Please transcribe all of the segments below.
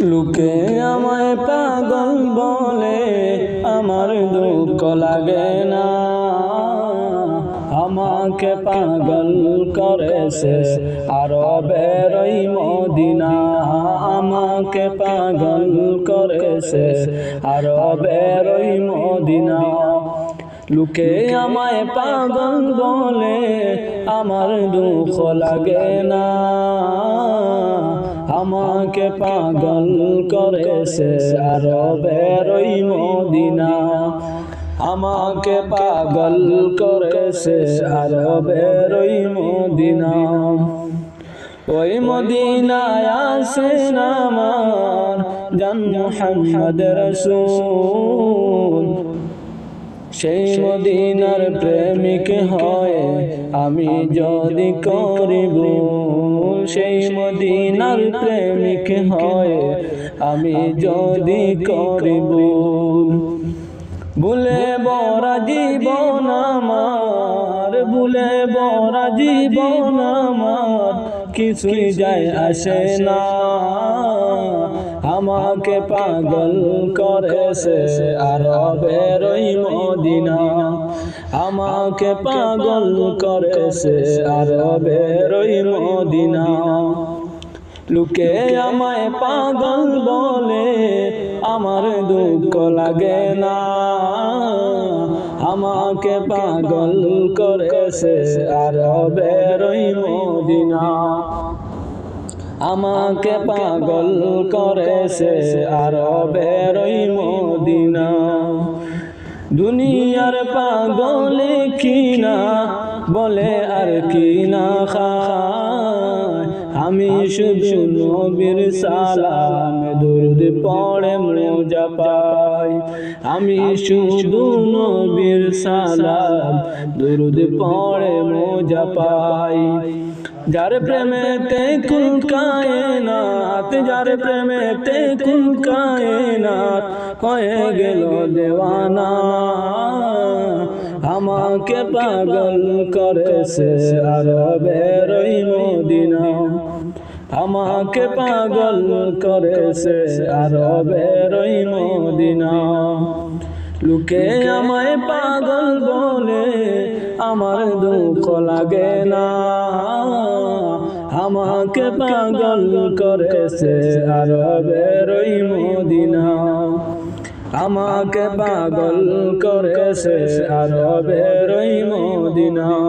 লোকে আমায় পাগল বলে, আমার দুঃখ লাগে না। আমাকে পাগল করেছে আরবের ওই মদিনা। আমাকে পাগল করেছে আরবের ওই মদিনা। লোকে আমায় পাগল বলে, আমার দুঃখ লাগে না। আমাকে পাগল করেছে আরবের ওই মদিনা। আমাকে পাগল করেছে আরবের ওই মদিনা। ওই মদিনায় আছেন আমার জান মুহাম্মদ রাসূল। সেই মদিনার প্রেমিক হয়ে আমি যদি করি ভুল, সেই মদিনার প্রেমিক হয়ে আমি যদি করি ভুল। ভুলে বরা জীবন আমার, ভুলে বরা জীবন আমার, কিছুই যায় আসে না। আমাকে পাগল করেছে আরবের ওই মদিনা। আমাকে পাগল করেছে আরবের ওই মদিনা। লোকে আমায় পাগল বলে, আমার দুঃখ লাগে না। আমাকে পাগল করেছে আরবের ওই মদিনা। আমাকে পাগল করেছে আরবের ওই মদিনা। দুনিয়ার পাগলে কিনা বলে আর কি না খায়। আমি শুধু নবীর সালাম দুরুদ পড়ে মজা পাই। আমি শুধু নবীর সালাম দুরুদ পড়ে মজা পাই। যার প্রেমেতে কুল কায়নাত, যার প্রেমেতে কুল কায়নাত হয়ে গেল দেওয়ানা। আমাকে পাগল করেছে আরবের ওই মদিনা। আমাকে পাগল করেছে আরবের ওই মদিনা। লোকে আমায় পাগল বলে, আমার দুঃখ লাগে না। আমাকে পাগল করেছে আরবের ওই মদিনা। আমাকে পাগল করেছে আরবের ওই মদিনা।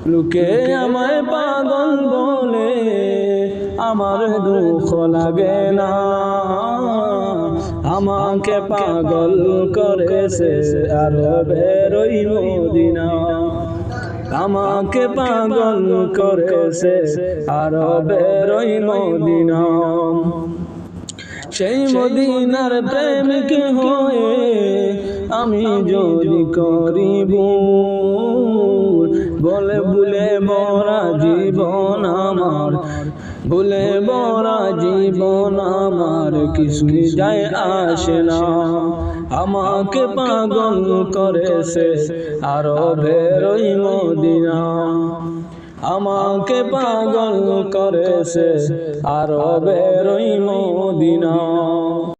লোকে আমায় পাগল বলে, আমার দুঃখ লাগে না। আমাকে পাগল করেছে আরবের ওই মদিনা। আমাকে পাগল করেছে আরবের ওই মদিনা। সেই মদিনার প্রেমিক হয়ে আমি যদি করি ভুল, বলে ভুলে বরা জীবন আমার, ভুলে বরা জীবন আমার, কিছুই যায় আসে না। আমাকে পাগল করেছে আরবের ওই মদিনা। আমাকে পাগল করেছে আরবের ওই মদিনা।